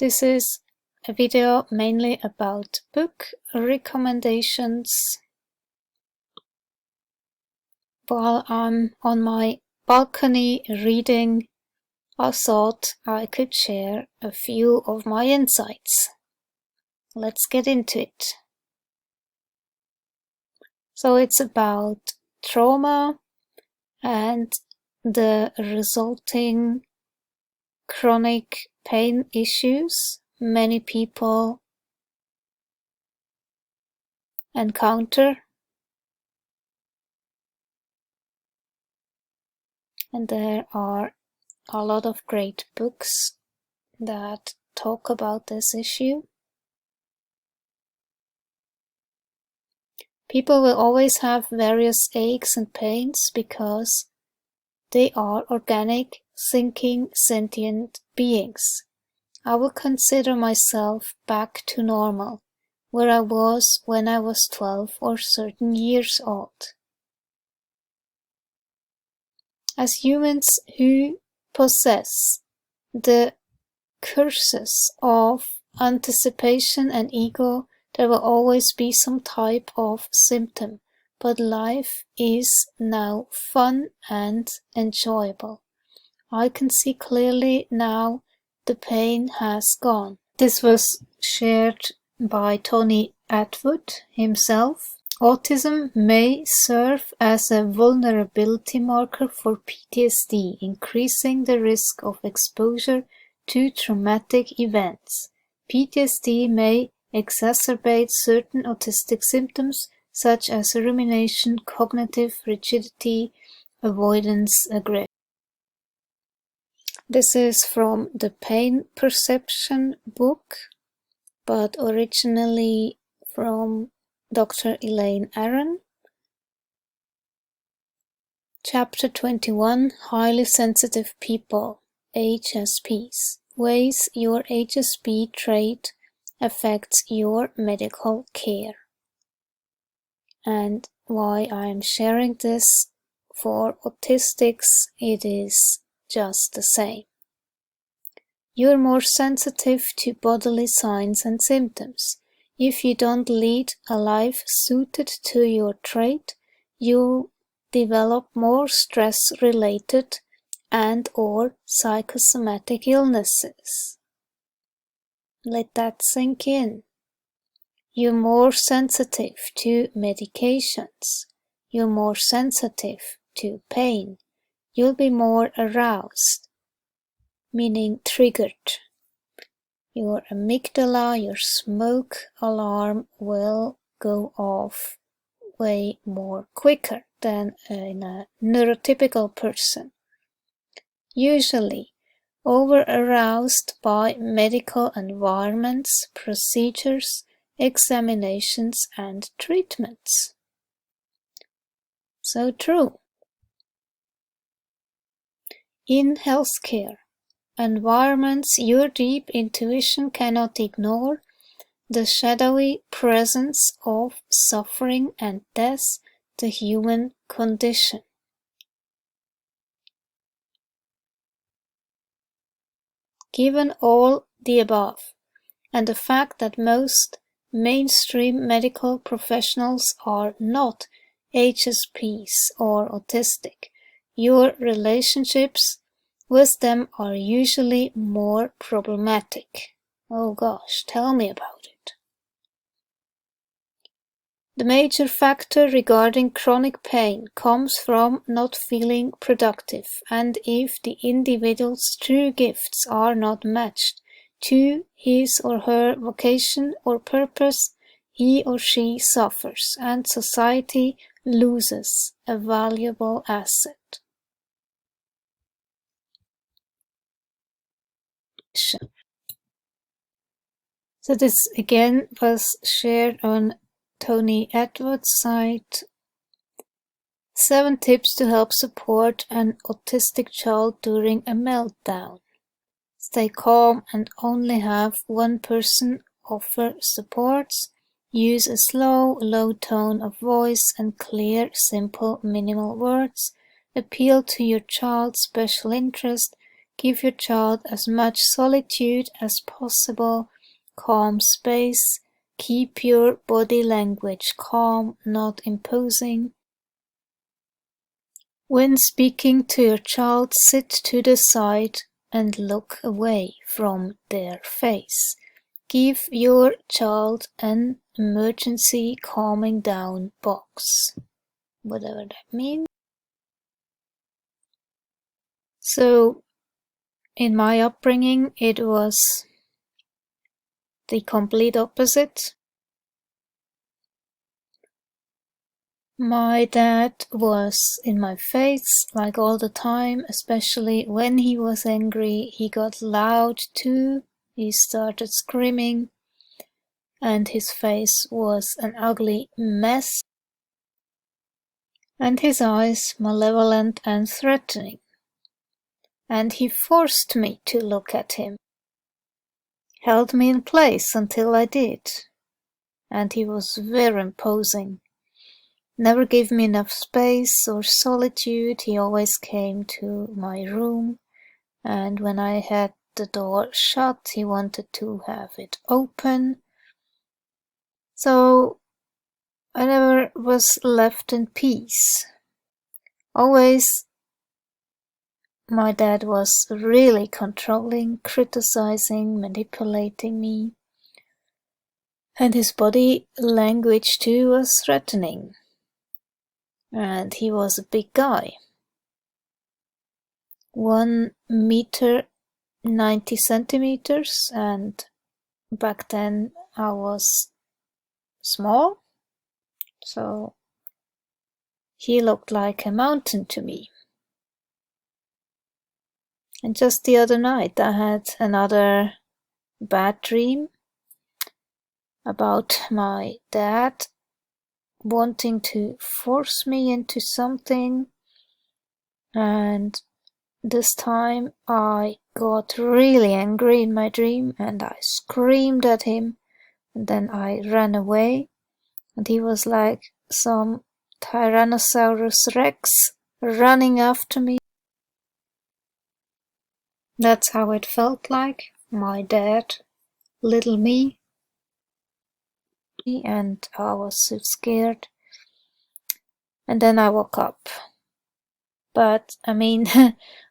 This is a video mainly about book recommendations. While I'm on my balcony reading, I thought I could share a few of my insights. Let's get into it. So it's about trauma and the resulting chronic pain issues many people encounter. And there are a lot of great books that talk about this issue. People will always have various aches and pains because they are organic, thinking, sentient beings. I will consider myself back to normal, where I was when I was 12 or 13 years old. As humans who possess the curses of anticipation and ego, there will always be some type of symptom, but life is now fun and enjoyable. I can see clearly now the pain has gone. This was shared by Tony Atwood himself. Autism may serve as a vulnerability marker for PTSD, increasing the risk of exposure to traumatic events. PTSD may exacerbate certain autistic symptoms such as rumination, cognitive rigidity, avoidance, aggression. This is from the Pain Perception book, but originally from Dr. Elaine Aron. Chapter 21, Highly Sensitive People, HSPs. Ways your HSP trait affects your medical care. And why I'm sharing this for autistics, it is just the same. You're more sensitive to bodily signs and symptoms. If you don't lead a life suited to your trait, you'll develop more stress-related and/or psychosomatic illnesses. Let that sink in. You're more sensitive to medications. You're more sensitive to pain. You'll be more aroused, meaning triggered. Your amygdala, your smoke alarm will go off way more quicker than in a neurotypical person. Usually over-aroused by medical environments, procedures, examinations, and treatments. So true. In healthcare environments, your deep intuition cannot ignore the shadowy presence of suffering and death, the human condition. Given all the above, and the fact that most mainstream medical professionals are not HSPs or autistic, your relationships with them are usually more problematic. Oh gosh, tell me about it. The major factor regarding chronic pain comes from not feeling productive, and if the individual's true gifts are not matched to his or her vocation or purpose, he or she suffers, and society loses a valuable asset. So this again was shared on Tony Atwood's site. 7 tips to help support an autistic child during a meltdown. Stay calm and only have one person offer supports. Use a slow, low tone of voice and clear, simple, minimal words. Appeal to your child's special interest. Give your child as much solitude as possible, calm space, keep your body language calm, not imposing. When speaking to your child, sit to the side and look away from their face. Give your child an emergency calming down box, whatever that means. So, in my upbringing, it was the complete opposite. My dad was in my face like all the time, especially when he was angry. He got loud too. He started screaming, and his face was an ugly mess, and his eyes malevolent and threatening. And he forced me to look at him, held me in place until I did, and he was very imposing. Never gave me enough space or solitude. He always came to my room, and when I had the door shut, he wanted to have it open. So I never was left in peace. Always my dad was really controlling, criticizing, manipulating me. And his body language too was threatening. And he was a big guy. 1 meter 90 centimeters, and back then I was small, so he looked like a mountain to me. And just the other night I had another bad dream about my dad wanting to force me into something, and this time I got really angry in my dream and I screamed at him, and then I ran away, and he was like some Tyrannosaurus Rex running after me. That's how it felt like. My dad, little me, and I was so scared. And then I woke up. But I mean,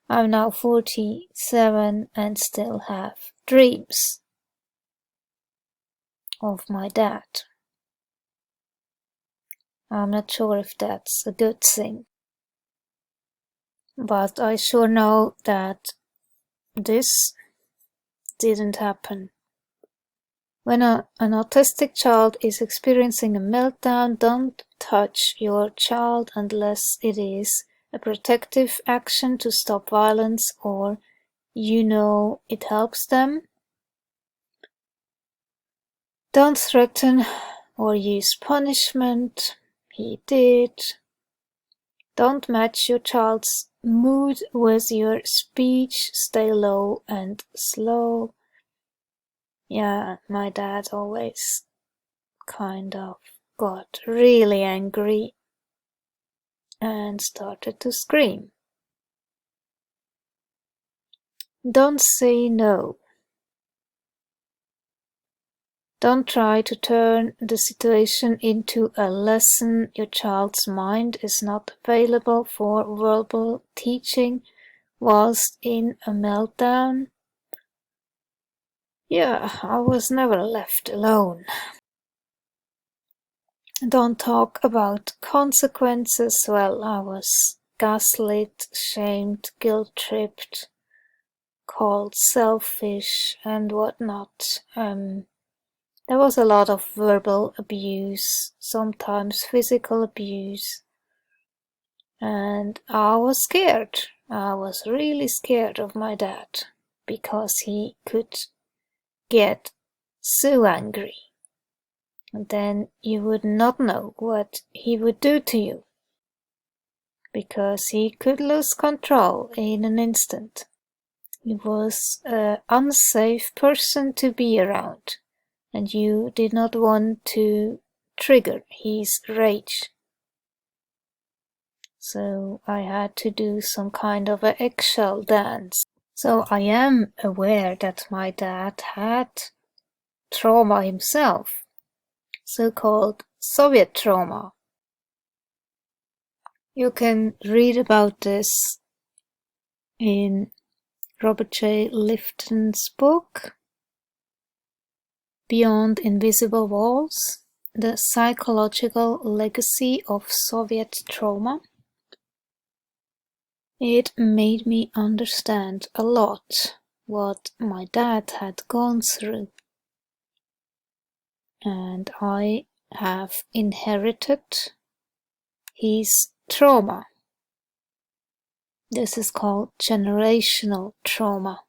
I'm now 47 and still have dreams of my dad. I'm not sure if that's a good thing, but I sure know that this didn't happen. When an autistic child is experiencing a meltdown, don't touch your child unless it is a protective action to stop violence or you know it helps them. Don't threaten or use punishment. He did. Don't match your child's mood with your speech. Stay low and slow. Yeah, my dad always kind of got really angry and started to scream. Don't say no. Don't try to turn the situation into a lesson. Your child's mind is not available for verbal teaching whilst in a meltdown. Yeah, I was never left alone. Don't talk about consequences. Well, I was gaslit, shamed, guilt-tripped, called selfish and whatnot. There was a lot of verbal abuse, sometimes physical abuse, and I was scared. I was really scared of my dad because he could get so angry, and then you would not know what he would do to you because he could lose control in an instant. He was an unsafe person to be around, and you did not want to trigger his rage. So I had to do some kind of an eggshell dance. So I am aware that my dad had trauma himself, so-called Soviet trauma. You can read about this in Robert J. Lifton's book, Beyond Invisible Walls, The Psychological Legacy of Soviet Trauma. It made me understand a lot what my dad had gone through. And I have inherited his trauma. This is called generational trauma.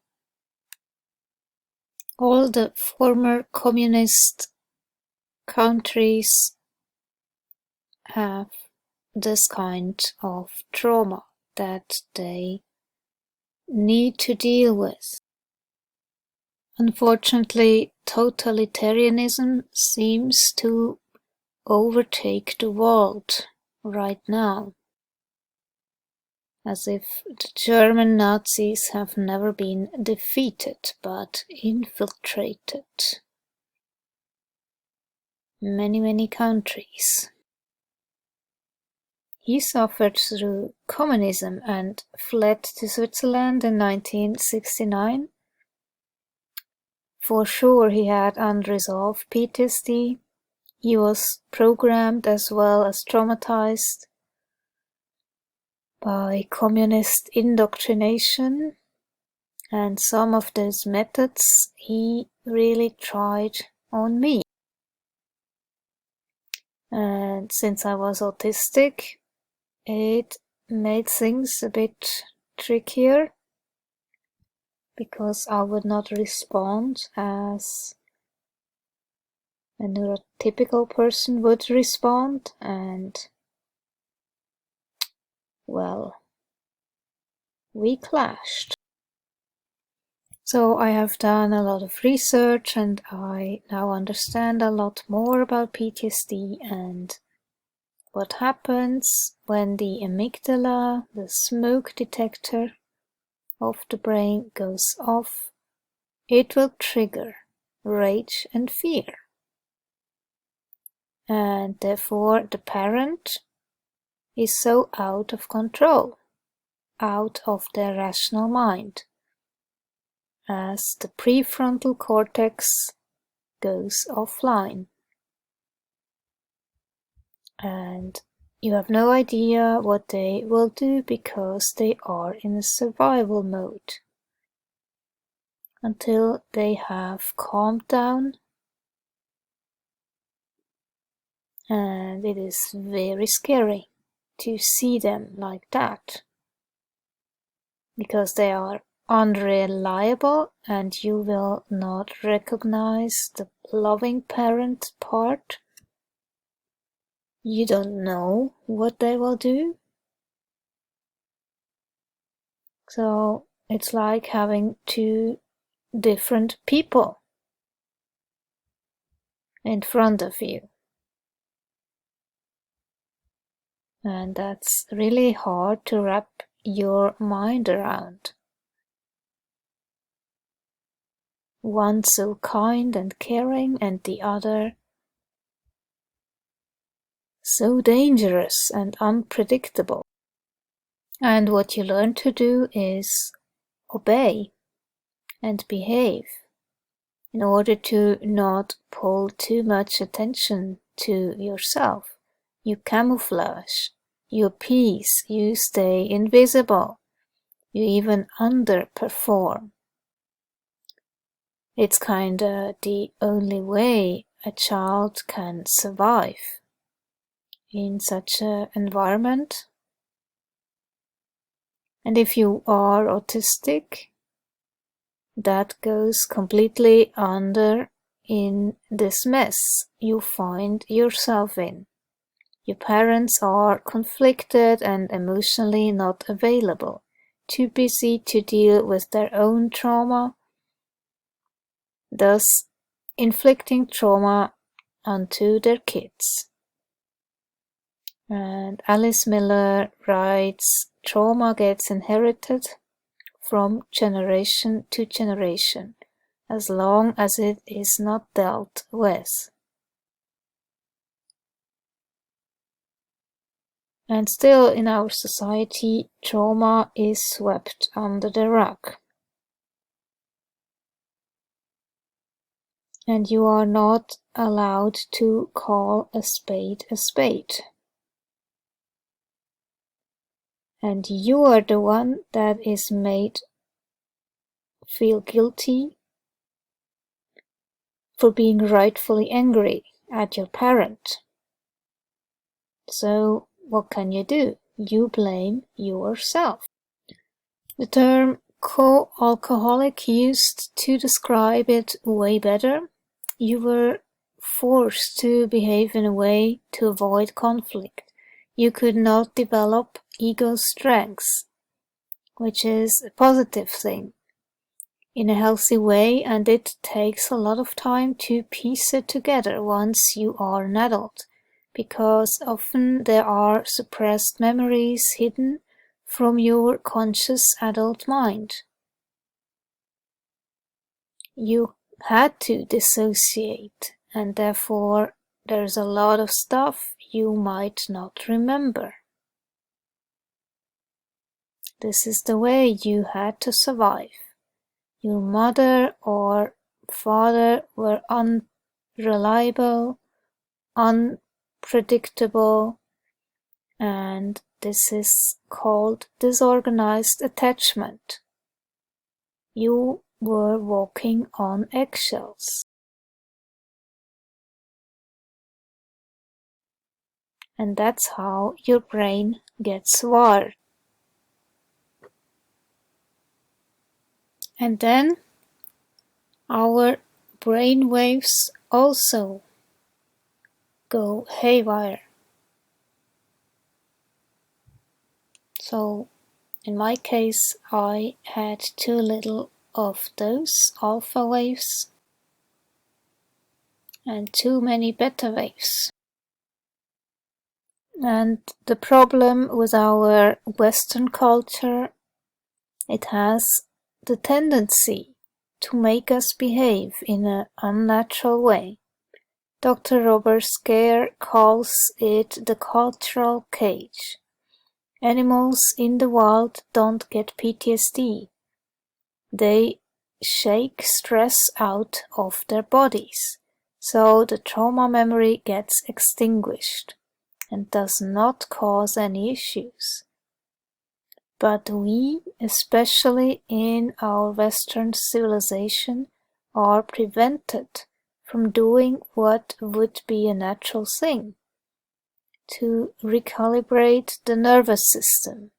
All the former communist countries have this kind of trauma that they need to deal with. Unfortunately, totalitarianism seems to overtake the world right now, as if the German Nazis have never been defeated but infiltrated many countries. He suffered through communism and fled to Switzerland in 1969. For sure he had unresolved PTSD. He was programmed as well as traumatized by communist indoctrination, and some of those methods he really tried on me. And since I was autistic, it made things a bit trickier, because I would not respond as a neurotypical person would respond, and well, we clashed. So I have done a lot of research and I now understand a lot more about PTSD and what happens when the amygdala, the smoke detector of the brain, goes off. It will trigger rage and fear. And therefore the parent is so out of control, out of their rational mind, as the prefrontal cortex goes offline. And you have no idea what they will do because they are in a survival mode until they have calmed down. And it is very scary to see them like that, because they are unreliable and you will not recognize the loving parent part. You don't know what they will do. So it's like having two different people in front of you. And that's really hard to wrap your mind around. One so kind and caring, and the other so dangerous and unpredictable. And what you learn to do is obey and behave in order to not pull too much attention to yourself. You camouflage, you appease, you stay invisible, you even underperform. It's kinda the only way a child can survive in such an environment. And if you are autistic, that goes completely under in this mess you find yourself in. Your parents are conflicted and emotionally not available, too busy to deal with their own trauma, thus inflicting trauma onto their kids. And Alice Miller writes, trauma gets inherited, from generation to generation, as long as it is not dealt with. And still in our society, trauma is swept under the rug. And you are not allowed to call a spade a spade. And you are the one that is made feel guilty for being rightfully angry at your parent. So what can you do? You blame yourself. The term co-alcoholic used to describe it way better. You were forced to behave in a way to avoid conflict. You could not develop ego strengths, which is a positive thing, in a healthy way, and it takes a lot of time to piece it together once you are an adult, because often there are suppressed memories hidden from your conscious adult mind. You had to dissociate, and therefore there's a lot of stuff you might not remember. This is the way you had to survive. Your mother or father were unreliable, unpredictable, and this is called disorganized attachment. You were walking on eggshells. And that's how your brain gets wired. And then our brain waves also go haywire. So in my case, I had too little of those alpha waves and too many beta waves. And the problem with our Western culture, it has the tendency to make us behave in an unnatural way. Dr. Robert Scare calls it the cultural cage. Animals in the wild don't get PTSD. They shake stress out of their bodies, so the trauma memory gets extinguished and does not cause any issues. But we, especially in our Western civilization, are prevented from doing what would be a natural thing, to recalibrate the nervous system,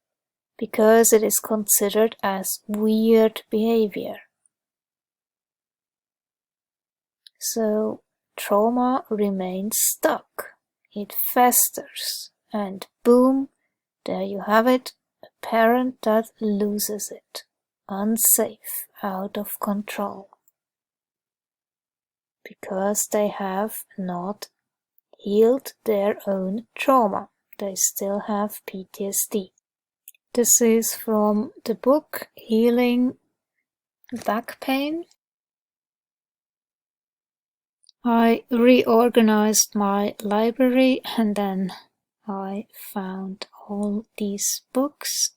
because it is considered as weird behavior. So trauma remains stuck, it festers, and boom, there you have it, a parent that loses it, unsafe, out of control, because they have not healed their own trauma. They still have PTSD. This is from the book Healing Back Pain. I reorganized my library and then I found all these books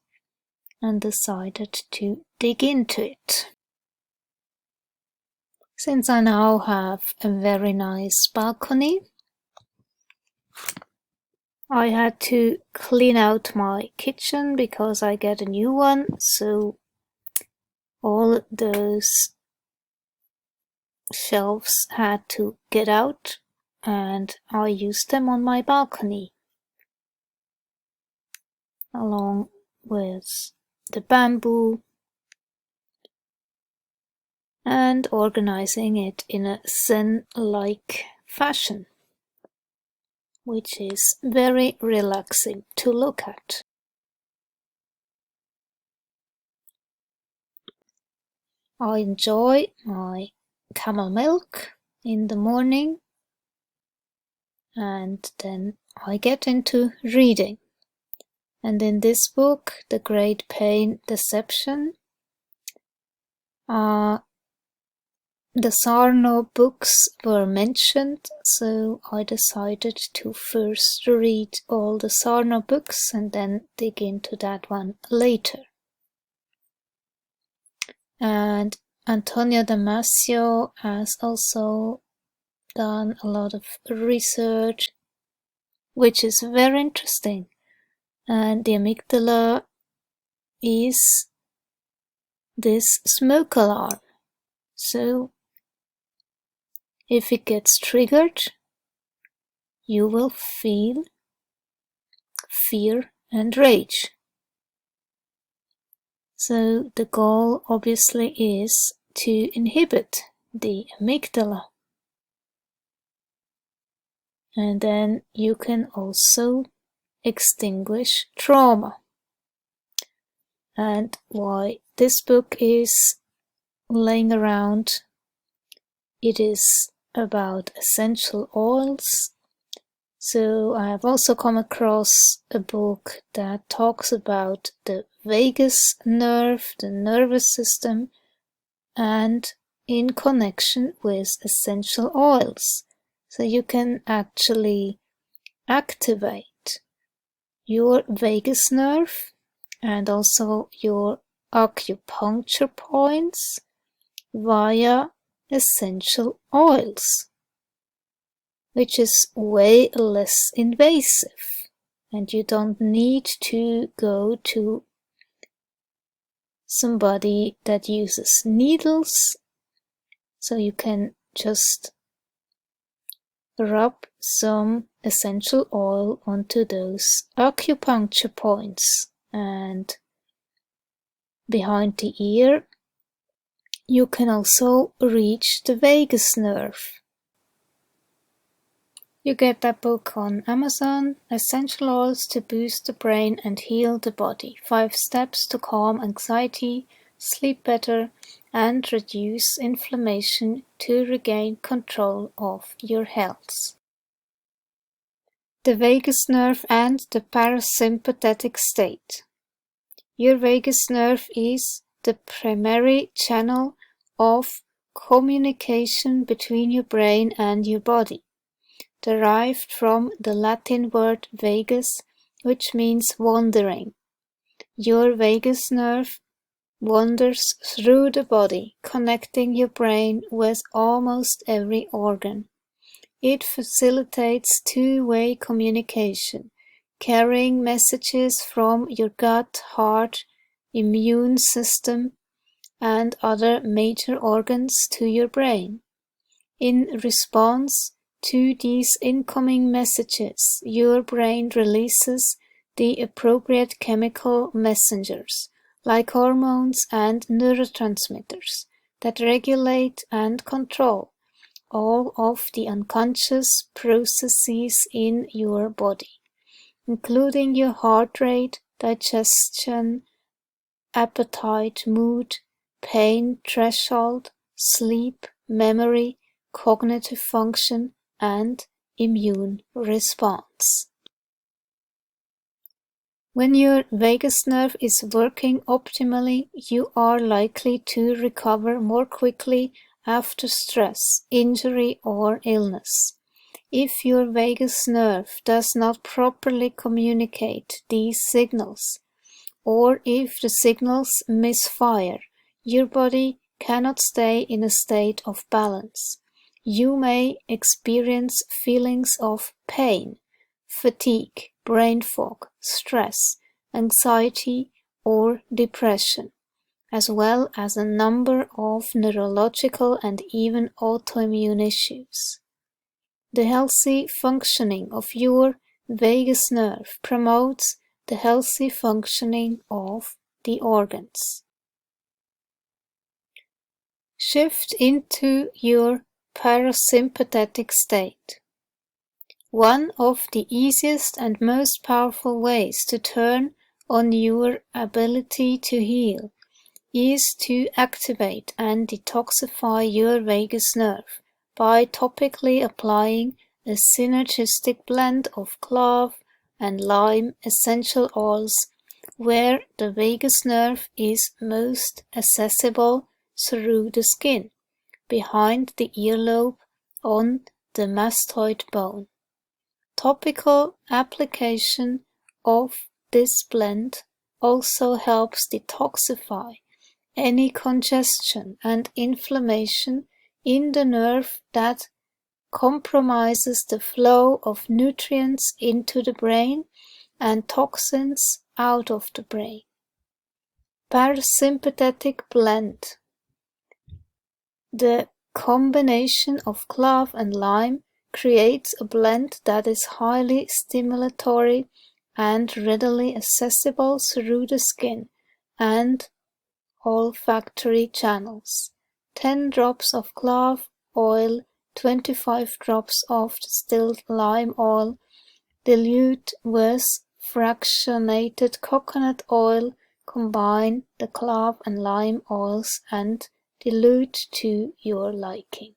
and decided to dig into it. Since I now have a very nice balcony, I had to clean out my kitchen because I get a new one, so all those shelves had to get out and I used them on my balcony along with the bamboo and organizing it in a Zen-like fashion, which is very relaxing to look at. I enjoy my camel milk in the morning and then I get into reading. And in this book, The Great Pain Deception, The Sarno books were mentioned, so I decided to first read all the Sarno books and then dig into that one later. And Antonio Damasio has also done a lot of research, which is very interesting. And the amygdala is this smoke alarm. So if it gets triggered, you will feel fear and rage. So the goal obviously is to inhibit the amygdala. And then you can also extinguish trauma. And why this book is laying around, it is about essential oils. So I have also come across a book that talks about the vagus nerve, the nervous system, and in connection with essential oils. So you can actually activate your vagus nerve and also your acupuncture points via essential oils, which is way less invasive, and you don't need to go to somebody that uses needles, so you can just rub some essential oil onto those acupuncture points, and behind the ear you can also reach the vagus nerve. You get that book on Amazon, Essential Oils to Boost the Brain and Heal the Body. 5 Steps to Calm Anxiety, Sleep Better, and Reduce Inflammation to Regain Control of Your Health. The vagus nerve and the parasympathetic state. Your vagus nerve is the primary channel of communication between your brain and your body, derived from the Latin word vagus, which means wandering. Your vagus nerve wanders through the body, connecting your brain with almost every organ. It facilitates two-way communication, carrying messages from your gut, heart, immune system, and other major organs to your brain. In response to these incoming messages, your brain releases the appropriate chemical messengers, like hormones and neurotransmitters, that regulate and control all of the unconscious processes in your body, including your heart rate, digestion, appetite, mood, pain threshold, sleep, memory, cognitive function, and immune response. When your vagus nerve is working optimally, you are likely to recover more quickly after stress, injury, or illness. If your vagus nerve does not properly communicate these signals, or if the signals misfire, your body cannot stay in a state of balance. You may experience feelings of pain, fatigue, brain fog, stress, anxiety, or depression, as well as a number of neurological and even autoimmune issues. The healthy functioning of your vagus nerve promotes the healthy functioning of the organs. Shift into your parasympathetic state. One of the easiest and most powerful ways to turn on your ability to heal is to activate and detoxify your vagus nerve by topically applying a synergistic blend of clove and lime essential oils where the vagus nerve is most accessible, through the skin, behind the earlobe on the mastoid bone. Topical application of this blend also helps detoxify any congestion and inflammation in the nerve that compromises the flow of nutrients into the brain and toxins out of the brain. Parasympathetic blend. The combination of clove and lime creates a blend that is highly stimulatory and readily accessible through the skin and olfactory channels. 10 drops of clove oil, 25 drops of distilled lime oil, dilute with fractionated coconut oil, combine the clove and lime oils and dilute to your liking.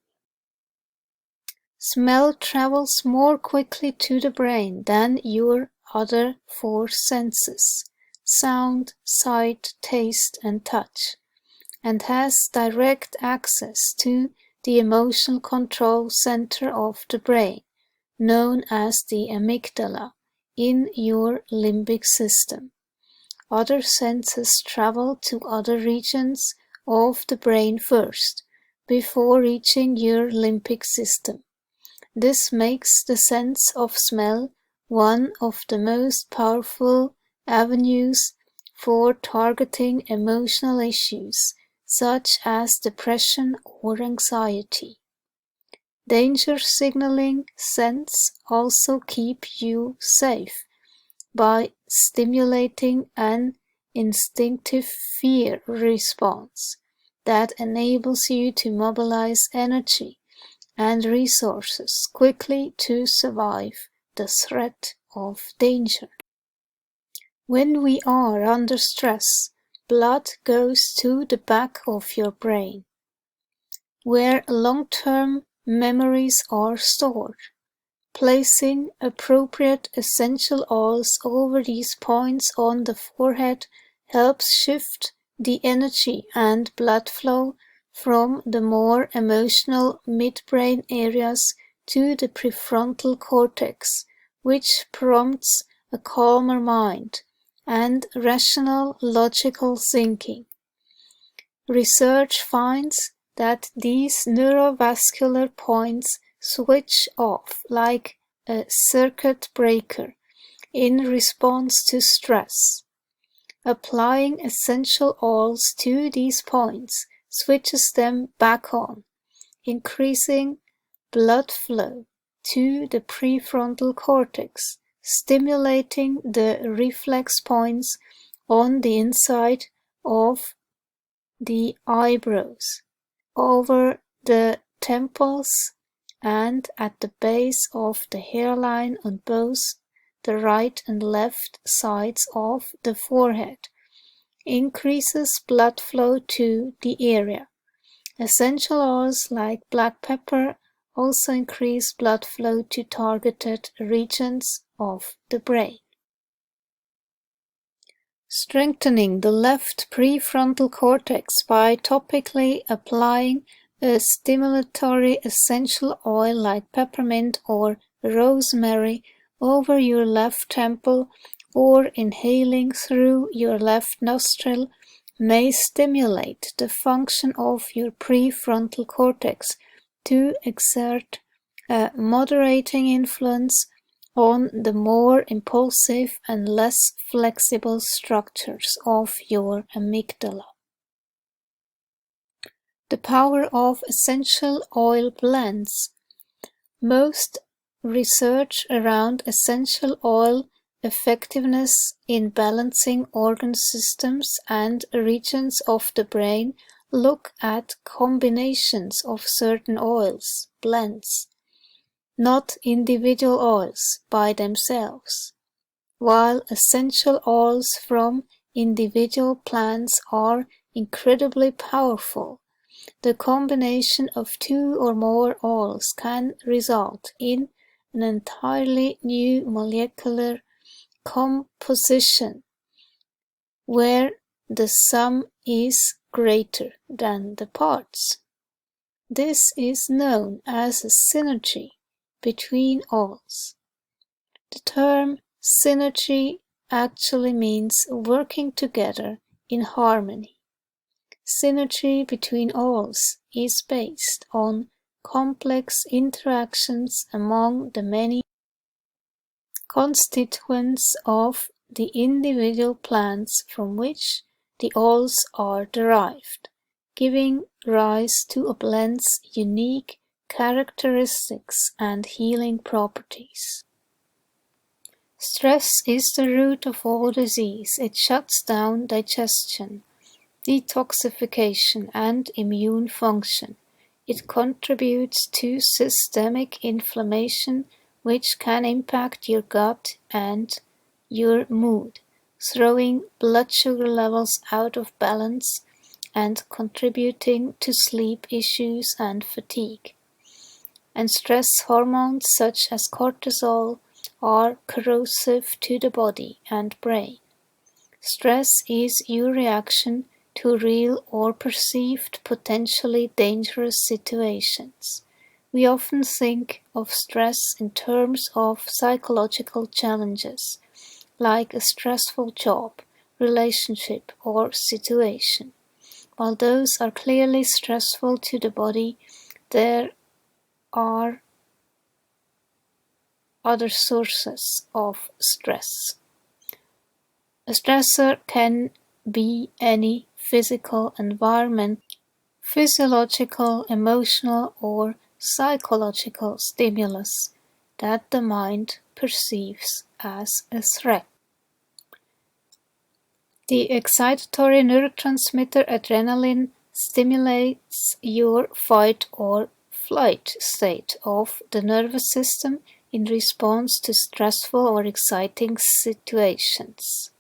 Smell travels more quickly to the brain than your other 4 senses, sound, sight, taste, and touch, and has direct access to the emotional control center of the brain, known as the amygdala, in your limbic system. Other senses travel to other regions of the brain first, before reaching your limbic system. This makes the sense of smell one of the most powerful avenues for targeting emotional issues, such as depression or anxiety. Danger signaling scents also keep you safe by stimulating an instinctive fear response that enables you to mobilize energy and resources quickly to survive the threat of danger. When we are under stress, blood goes to the back of your brain, where long-term memories are stored. Placing appropriate essential oils over these points on the forehead helps shift the energy and blood flow from the more emotional midbrain areas to the prefrontal cortex, which prompts a calmer mind and rational, logical thinking. Research finds that these neurovascular points switch off like a circuit breaker in response to stress. Applying essential oils to these points switches them back on, increasing blood flow to the prefrontal cortex, stimulating the reflex points on the inside of the eyebrows, over the temples, and at the base of the hairline on both the right and left sides of the forehead, increases blood flow to the area. Essential oils like black pepper also increase blood flow to targeted regions of the brain. Strengthening the left prefrontal cortex by topically applying a stimulatory essential oil like peppermint or rosemary over your left temple or inhaling through your left nostril may stimulate the function of your prefrontal cortex to exert a moderating influence on the more impulsive and less flexible structures of your amygdala. The power of essential oil blends. Most research around essential oil effectiveness in balancing organ systems and regions of the brain look at combinations of certain oils, blends, not individual oils by themselves. While essential oils from individual plants are incredibly powerful, the combination of 2 or more oils can result in an entirely new molecular composition, where the sum is greater than the parts. This is known as a synergy between alls. The term synergy actually means working together in harmony. Synergy between alls is based on complex interactions among the many constituents of the individual plants from which the alls are derived, giving rise to a blend's unique characteristics and healing properties. Stress is the root of all disease. It shuts down digestion, detoxification, and immune function. It contributes to systemic inflammation, which can impact your gut and your mood, throwing blood sugar levels out of balance and contributing to sleep issues and fatigue. And stress hormones such as cortisol are corrosive to the body and brain. Stress is your reaction to real or perceived potentially dangerous situations. We often think of stress in terms of psychological challenges, like a stressful job, relationship, or situation. While those are clearly stressful to the body, there are other sources of stress. A stressor can be any physical environment, physiological, emotional, or psychological stimulus that the mind perceives as a threat. The excitatory neurotransmitter adrenaline stimulates your fight or flight state of the nervous system in response to stressful or exciting situations.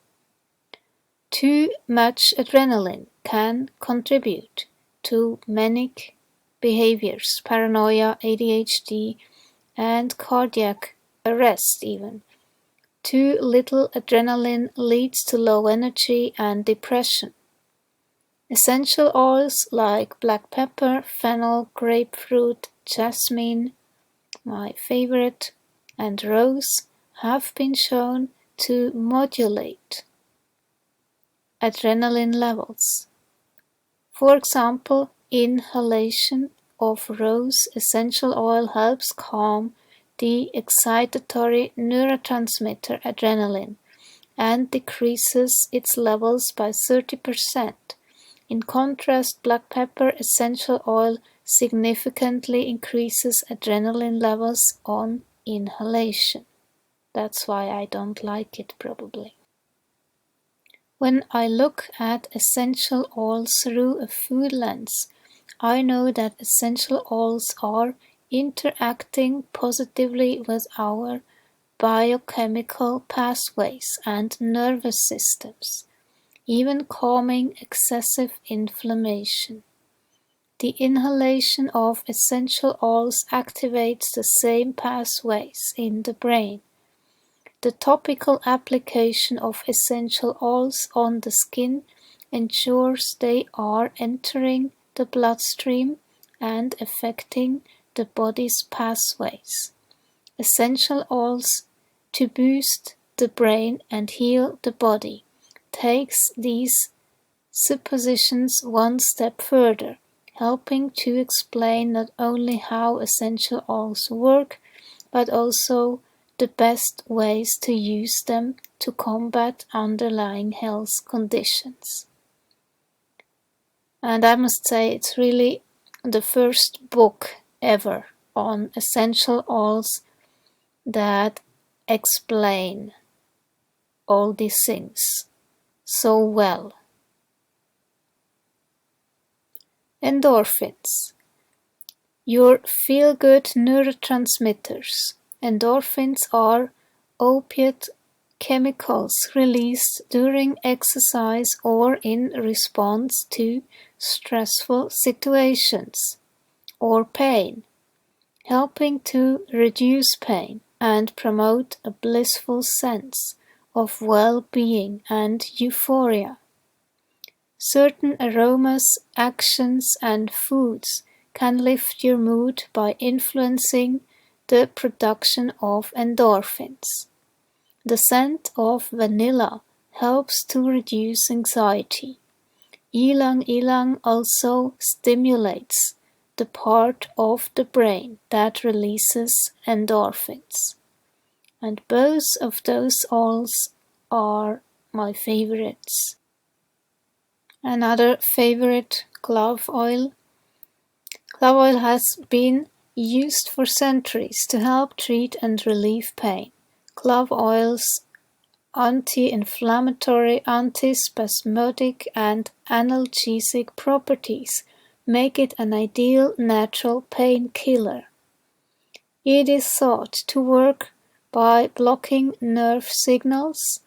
Too much adrenaline can contribute to manic behaviors, paranoia, ADHD, and cardiac arrest even. Too little adrenaline leads to low energy and depression. Essential oils like black pepper, fennel, grapefruit, jasmine, my favorite, and rose have been shown to modulate adrenaline levels. For example, inhalation of rose essential oil helps calm the excitatory neurotransmitter adrenaline and decreases its levels by 30%. In contrast, black pepper essential oil significantly increases adrenaline levels on inhalation. That's why I don't like it, probably. When I look at essential oils through a food lens, I know that essential oils are interacting positively with our biochemical pathways and nervous systems, even calming excessive inflammation. The inhalation of essential oils activates the same pathways in the brain. The topical application of essential oils on the skin ensures they are entering the bloodstream and affecting the body's pathways. Essential oils to boost the brain and heal the body takes these suppositions one step further, helping to explain not only how essential oils work, but also the best ways to use them to combat underlying health conditions. And I must say it's really the first book ever on essential oils that explain all these things so well. Endorphins. Your feel-good neurotransmitters. Endorphins are opiate chemicals released during exercise or in response to stressful situations or pain, helping to reduce pain and promote a blissful sense of well-being and euphoria. Certain aromas, actions, and foods can lift your mood by influencing the production of endorphins. The scent of vanilla helps to reduce anxiety. Ylang ylang also stimulates the part of the brain that releases endorphins. And both of those oils are my favorites. Another favorite, clove oil. Clove oil has been used for centuries to help treat and relieve pain. Clove oil's anti-inflammatory, antispasmodic, and analgesic properties make it an ideal natural painkiller. It is thought to work by blocking nerve signals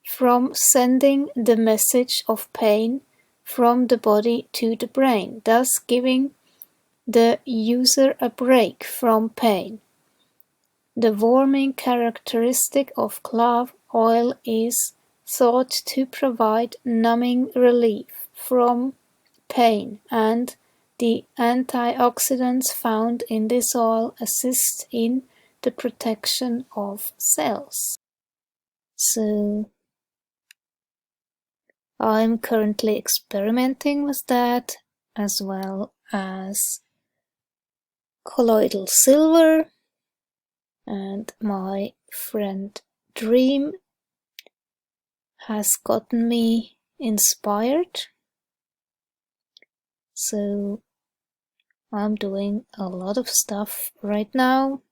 from sending the message of pain from the body to the brain, thus giving the user a break from pain. The warming characteristic of clove oil is thought to provide numbing relief from pain, and the antioxidants found in this oil assist in the protection of cells. So I'm currently experimenting with that, as well as colloidal silver, and my friend Dream has gotten me inspired. So I'm doing a lot of stuff right now,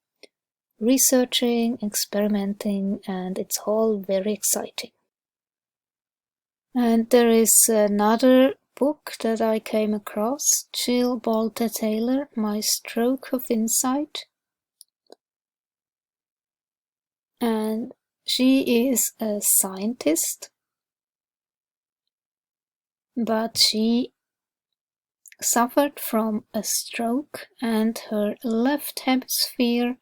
researching, experimenting, and it's all very exciting. And there is another book that I came across, Jill Balter Taylor, My Stroke of Insight. And she is a scientist, but she suffered from a stroke and her left hemisphere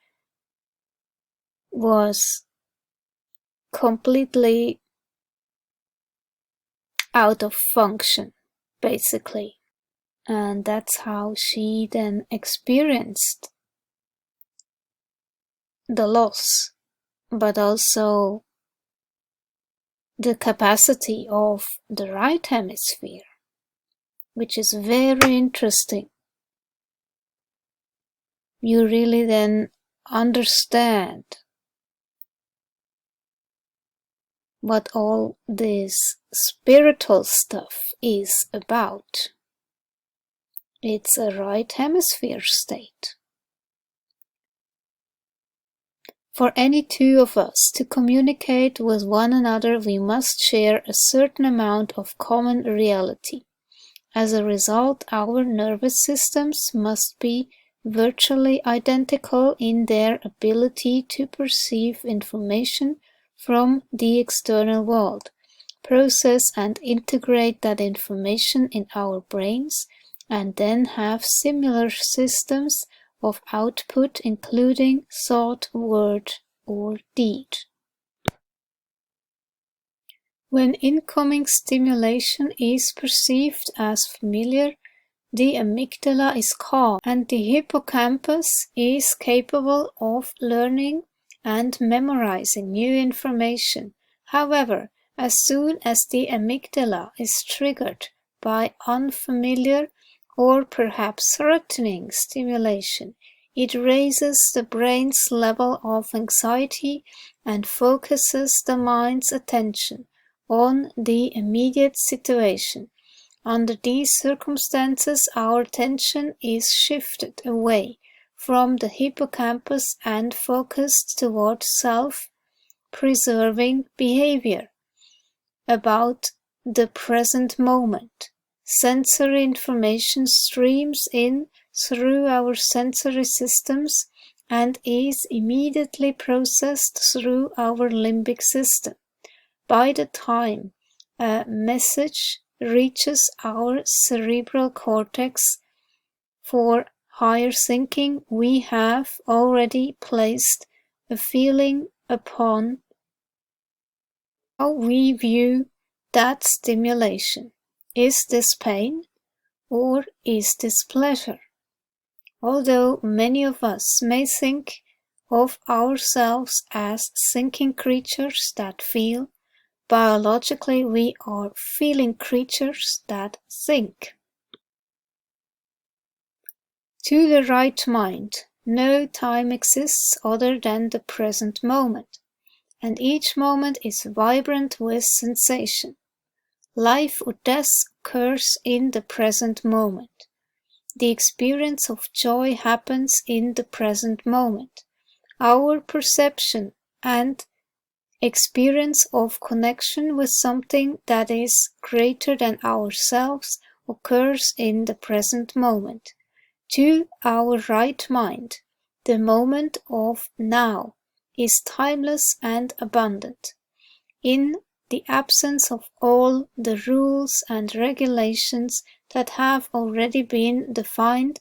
was completely out of function, basically. And that's how she then experienced the loss, but also the capacity of the right hemisphere, which is very interesting. You really then understand what all this spiritual stuff is about. It's a right hemisphere state. For any two of us to communicate with one another, we must share a certain amount of common reality. As a result, our nervous systems must be virtually identical in their ability to perceive information from the external world, process and integrate that information in our brains, and then have similar systems of output, including thought, word, or deed. When incoming stimulation is perceived as familiar, the amygdala is calm and the hippocampus is capable of learning and memorizing new information. However, as soon as the amygdala is triggered by unfamiliar or perhaps threatening stimulation, it raises the brain's level of anxiety and focuses the mind's attention on the immediate situation. Under these circumstances, our attention is shifted away from the hippocampus and focused toward self-preserving behavior about the present moment. Sensory information streams in through our sensory systems and is immediately processed through our limbic system. By the time a message reaches our cerebral cortex for higher thinking, we have already placed a feeling upon how we view that stimulation. Is this pain or is this pleasure? Although many of us may think of ourselves as thinking creatures that feel, biologically we are feeling creatures that think. To the right mind, no time exists other than the present moment, and each moment is vibrant with sensation. Life or death occurs in the present moment. The experience of joy happens in the present moment. Our perception and experience of connection with something that is greater than ourselves occurs in the present moment. To our right mind, the moment of now is timeless and abundant. In the absence of all the rules and regulations that have already been defined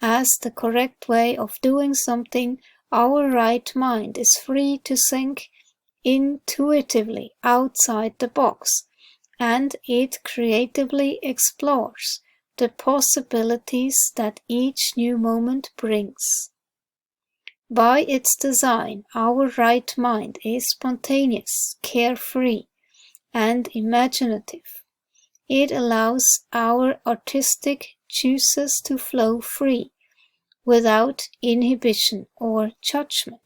as the correct way of doing something, our right mind is free to think intuitively outside the box, and it creatively explores the possibilities that each new moment brings. By its design, our right mind is spontaneous, carefree, and imaginative. It allows our artistic juices to flow free, without inhibition or judgment.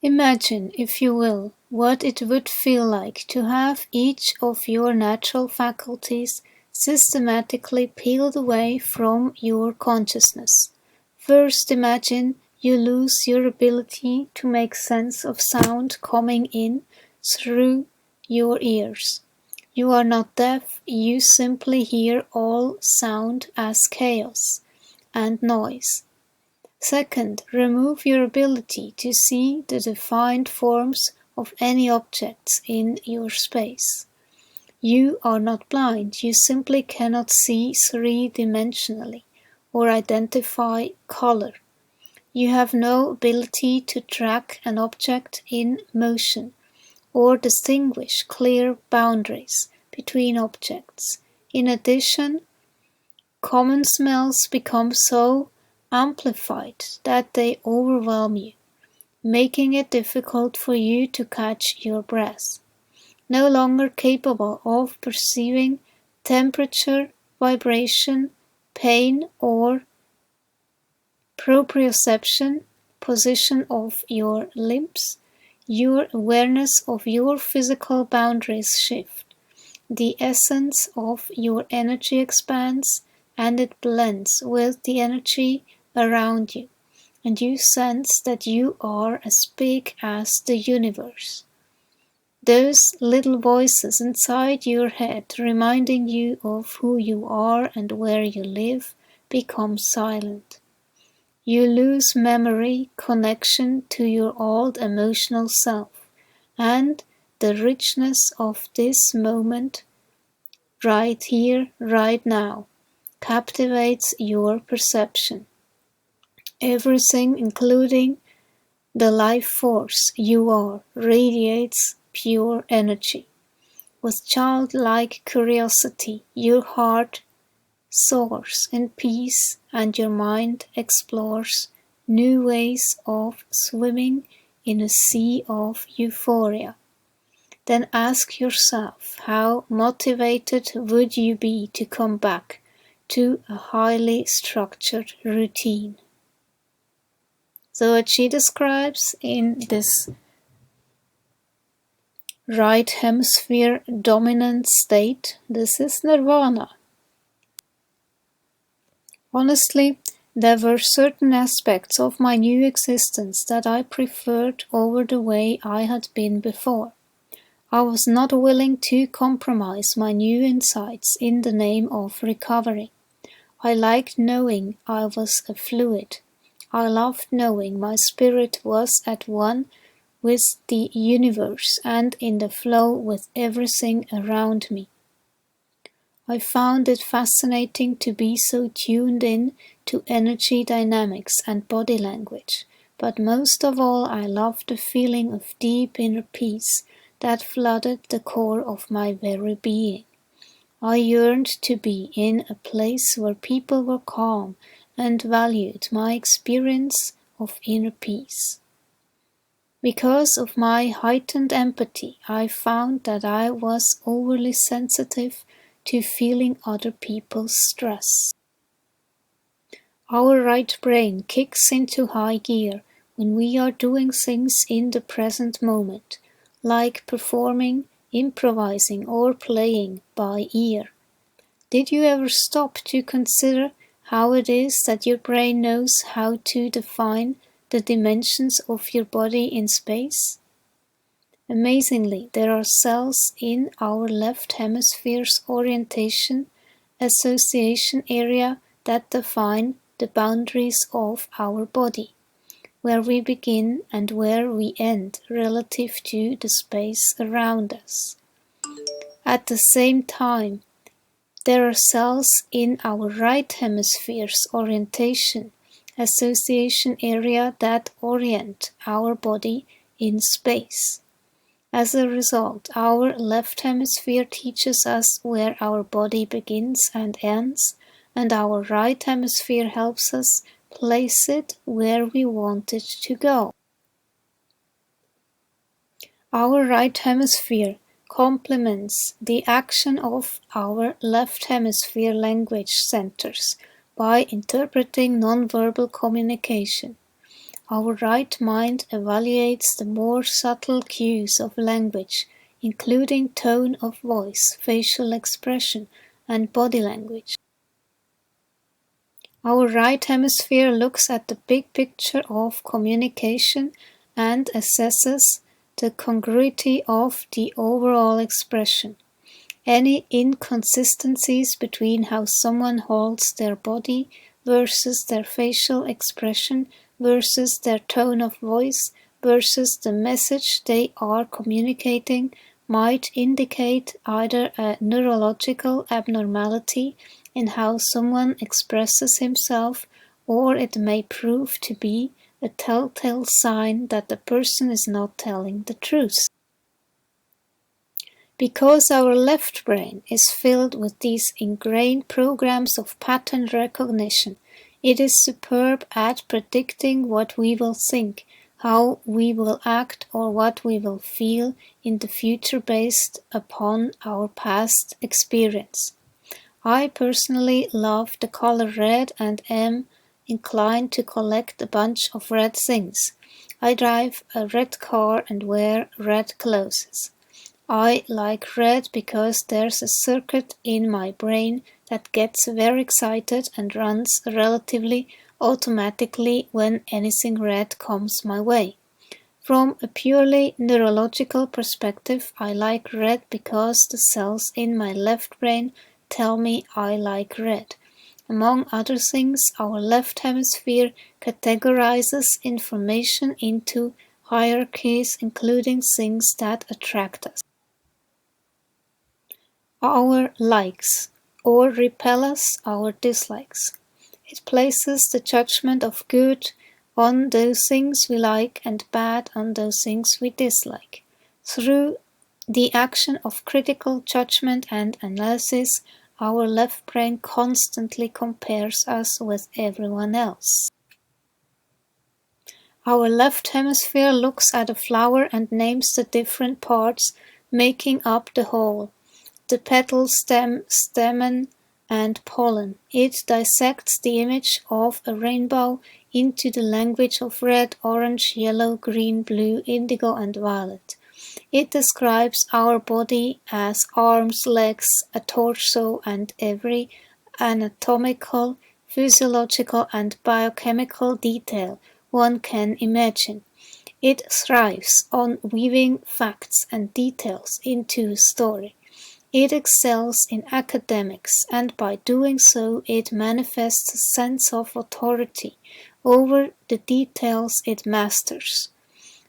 Imagine, if you will, what it would feel like to have each of your natural faculties systematically peeled away from your consciousness. First, imagine you lose your ability to make sense of sound coming in through your ears. You are not deaf, you simply hear all sound as chaos and noise. Second, remove your ability to see the defined forms of any objects in your space. You are not blind, you simply cannot see three-dimensionally or identify color. You have no ability to track an object in motion or distinguish clear boundaries between objects. In addition, common smells become so amplified that they overwhelm you, making it difficult for you to catch your breath. No longer capable of perceiving temperature, vibration, pain, or proprioception, position of your limbs, your awareness of your physical boundaries shift. The essence of your energy expands, and it blends with the energy around you, and you sense that you are as big as the universe. Those little voices inside your head reminding you of who you are and where you live become silent. You lose memory, connection to your old emotional self, and the richness of this moment, right here, right now, captivates your perception. Everything, including the life force you are, radiates pure energy. With childlike curiosity, your heart soars in peace and your mind explores new ways of swimming in a sea of euphoria. Then ask yourself, how motivated would you be to come back to a highly structured routine? So what she describes in this right hemisphere dominant state, this is nirvana. Honestly, there were certain aspects of my new existence that I preferred over the way I had been before. I was not willing to compromise my new insights in the name of recovery. I liked knowing I was a fluid. I loved knowing my spirit was at one with the universe and in the flow with everything around me. I found it fascinating to be so tuned in to energy dynamics and body language, but most of all I loved the feeling of deep inner peace that flooded the core of my very being. I yearned to be in a place where people were calm and valued my experience of inner peace. Because of my heightened empathy, I found that I was overly sensitive to feeling other people's stress. Our right brain kicks into high gear when we are doing things in the present moment, like performing, improvising, or playing by ear. Did you ever stop to consider how it is that your brain knows how to define the dimensions of your body in space? Amazingly, there are cells in our left hemisphere's orientation association area that define the boundaries of our body, where we begin and where we end relative to the space around us. At the same time, there are cells in our right hemisphere's orientation association area that orient our body in space. As a result, our left hemisphere teaches us where our body begins and ends, and our right hemisphere helps us place it where we want it to go. Our right hemisphere complements the action of our left hemisphere language centers by interpreting nonverbal communication. Our right mind evaluates the more subtle cues of language, including tone of voice, facial expression, and body language. Our right hemisphere looks at the big picture of communication and assesses the congruity of the overall expression. Any inconsistencies between how someone holds their body versus their facial expression versus their tone of voice versus the message they are communicating might indicate either a neurological abnormality in how someone expresses himself, or it may prove to be a telltale sign that the person is not telling the truth. Because our left brain is filled with these ingrained programs of pattern recognition, it is superb at predicting what we will think, how we will act, or what we will feel in the future based upon our past experience. I personally love the color red and am inclined to collect a bunch of red things. I drive a red car and wear red clothes. I like red because there's a circuit in my brain that gets very excited and runs relatively automatically when anything red comes my way. From a purely neurological perspective, I like red because the cells in my left brain tell me I like red. Among other things, our left hemisphere categorizes information into hierarchies, including things that attract us. Our likes, or repel us, our dislikes. It places the judgment of good on those things we like and bad on those things we dislike. Through the action of critical judgment and analysis, our left brain constantly compares us with everyone else. Our left hemisphere looks at a flower and names the different parts making up the whole. The petal, stem, stamen, and pollen. It dissects the image of a rainbow into the language of red, orange, yellow, green, blue, indigo, and violet. It describes our body as arms, legs, a torso, and every anatomical, physiological, and biochemical detail one can imagine. It thrives on weaving facts and details into a story. It excels in academics, and by doing so it manifests a sense of authority over the details it masters.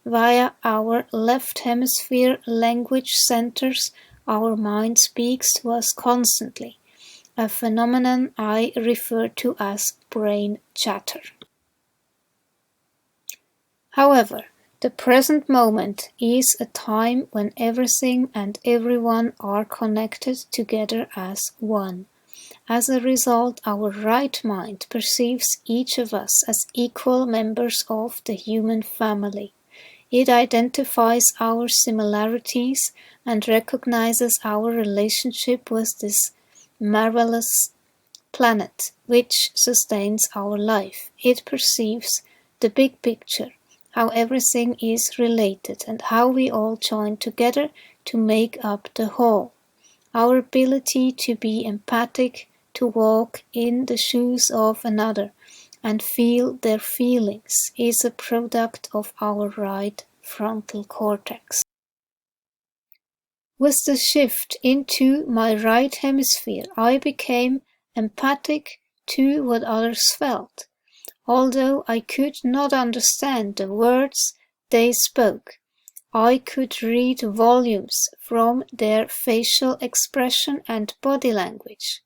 Via our left hemisphere language centers, our mind speaks to us constantly, a phenomenon I refer to as brain chatter. However, The present moment is a time when everything and everyone are connected together as one. As a result, our right mind perceives each of us as equal members of the human family. It identifies our similarities and recognizes our relationship with this marvelous planet which sustains our life. It perceives the big picture, how everything is related and how we all join together to make up the whole. Our ability to be empathic, to walk in the shoes of another and feel their feelings is a product of our right frontal cortex. With the shift into my right hemisphere, I became empathic to what others felt. Although I could not understand the words they spoke, I could read volumes from their facial expression and body language.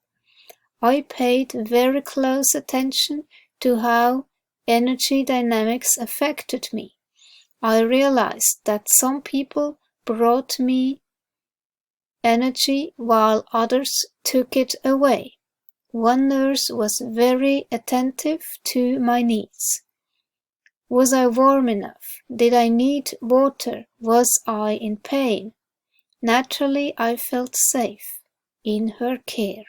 I paid very close attention to how energy dynamics affected me. I realized that some people brought me energy while others took it away. One nurse was very attentive to my needs. Was I warm enough? Did I need water? Was I in pain? Naturally, I felt safe in her care.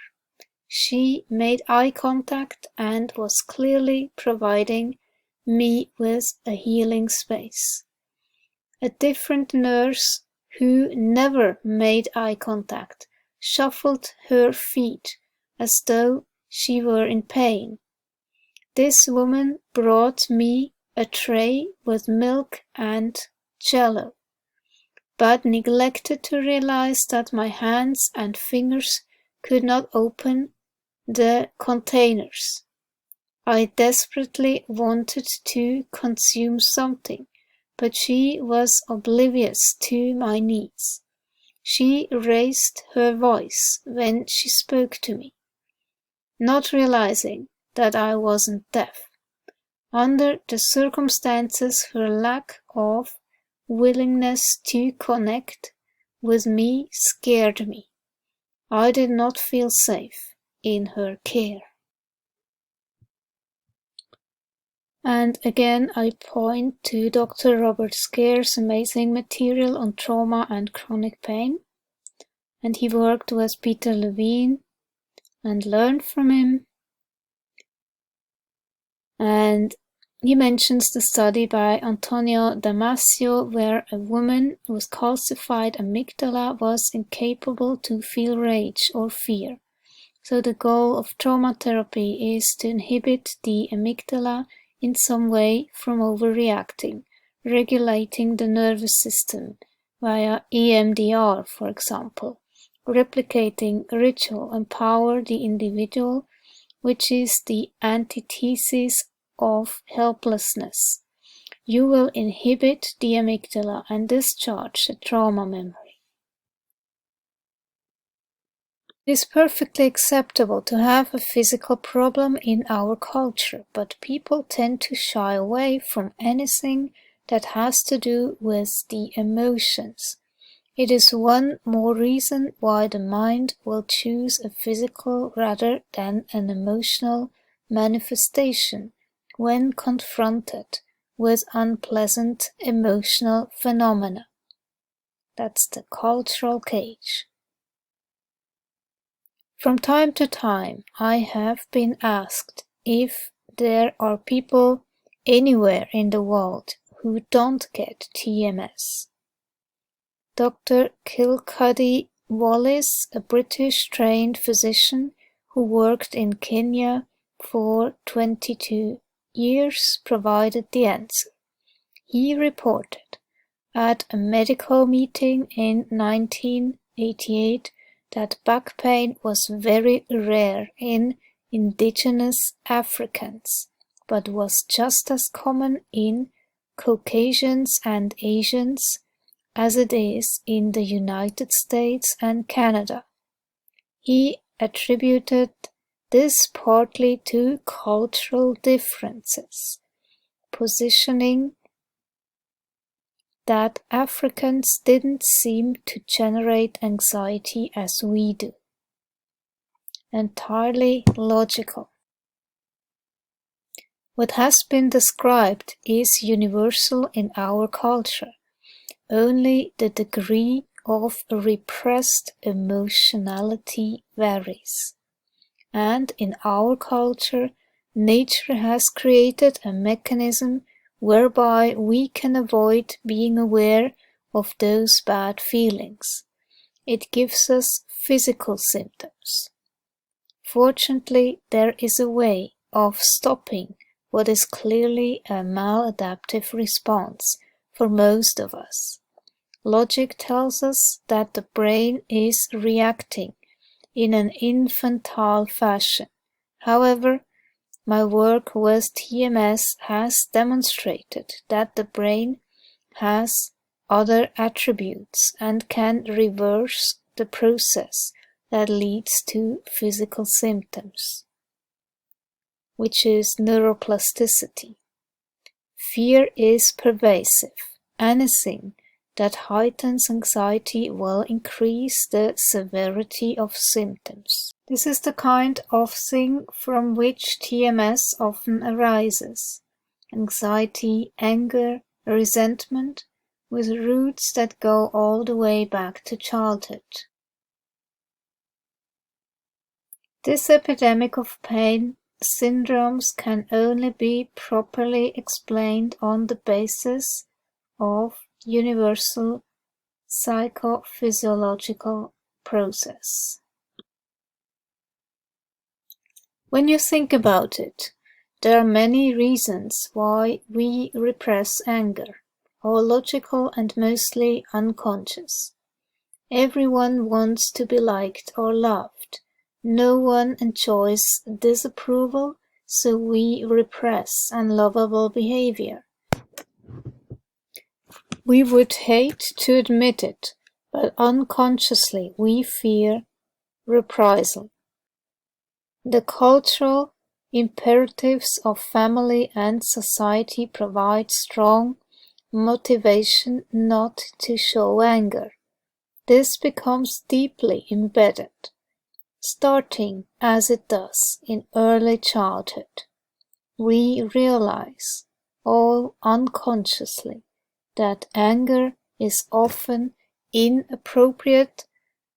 She made eye contact and was clearly providing me with a healing space. A different nurse who never made eye contact shuffled her feet as though she were in pain. This woman brought me a tray with milk and jello, but neglected to realize that my hands and fingers could not open the containers. I desperately wanted to consume something, but she was oblivious to my needs. She raised her voice when she spoke to me, not realizing that I wasn't deaf. Under the circumstances, her lack of willingness to connect with me scared me. I did not feel safe in her care. And again, I point to Dr. Robert Scare's amazing material on trauma and chronic pain. And he worked with Peter Levine and learned from him. And he mentions the study by Antonio Damasio where a woman with calcified amygdala was incapable to feel rage or fear. So the goal of trauma therapy is to inhibit the amygdala in some way from overreacting, regulating the nervous system via EMDR, for example. Replicating ritual empower the individual, which is the antithesis of helplessness. You will inhibit the amygdala and discharge the trauma memory. It is perfectly acceptable to have a physical problem in our culture, but people tend to shy away from anything that has to do with the emotions. It is one more reason why the mind will choose a physical rather than an emotional manifestation when confronted with unpleasant emotional phenomena. That's the cultural cage. From time to time, I have been asked if there are people anywhere in the world who don't get TMS. Dr. Kilcuddy Wallace, a British-trained physician who worked in Kenya for 22 years, provided the answer. He reported at a medical meeting in 1988 that back pain was very rare in indigenous Africans, but was just as common in Caucasians and Asians as it is in the United States and Canada. He attributed this partly to cultural differences, positioning that Africans didn't seem to generate anxiety as we do. Entirely logical. What has been described is universal in our culture. Only the degree of repressed emotionality varies. And in our culture, nature has created a mechanism whereby we can avoid being aware of those bad feelings. It gives us physical symptoms. Fortunately, there is a way of stopping what is clearly a maladaptive response for most of us. Logic tells us that the brain is reacting in an infantile fashion. However, my work with TMS has demonstrated that the brain has other attributes and can reverse the process that leads to physical symptoms, which is neuroplasticity. Fear is pervasive. Anything that heightens anxiety will increase the severity of symptoms. This is the kind of thing from which TMS often arises. Anxiety, anger, resentment, with roots that go all the way back to childhood. This epidemic of pain syndromes can only be properly explained on the basis of universal psychophysiological process. When you think about it, there are many reasons why we repress anger, all logical and mostly unconscious. Everyone wants to be liked or loved. No one enjoys disapproval, so we repress unlovable behavior. We would hate to admit it, but unconsciously we fear reprisal. The cultural imperatives of family and society provide strong motivation not to show anger. This becomes deeply embedded, starting as it does in early childhood. We realize, all unconsciously, that anger is often inappropriate,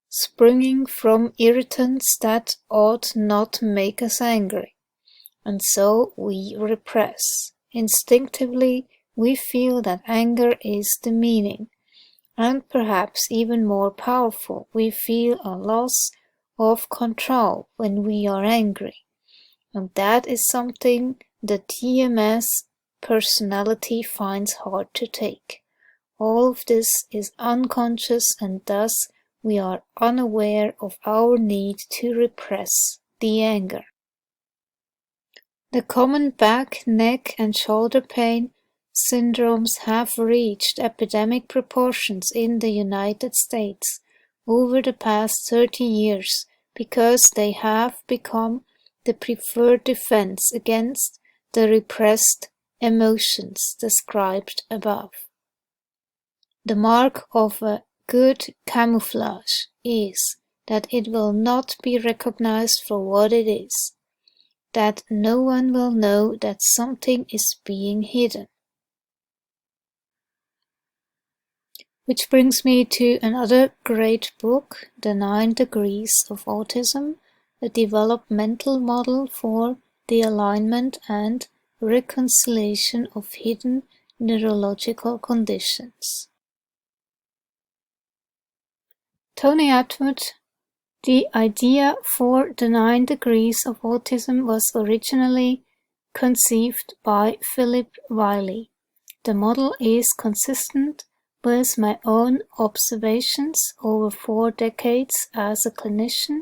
springing from irritants that ought not make us angry, and so we repress. Instinctively, we feel that anger is demeaning, and perhaps even more powerful, we feel a loss of control when we are angry, and that is something the TMS personality finds hard to take. All of this is unconscious, and thus we are unaware of our need to repress the anger. The common back, neck, and shoulder pain syndromes have reached epidemic proportions in the United States over the past 30 years because they have become the preferred defense against the repressed emotions described above. The mark of a good camouflage is that it will not be recognized for what it is, that no one will know that something is being hidden. Which brings me to another great book, The 9 Degrees of Autism, a developmental model for the alignment and reconciliation of hidden neurological conditions. Tony Attwood. The idea for the 9 Degrees of Autism was originally conceived by Philip Wiley. The model is consistent with my own observations over 4 decades as a clinician,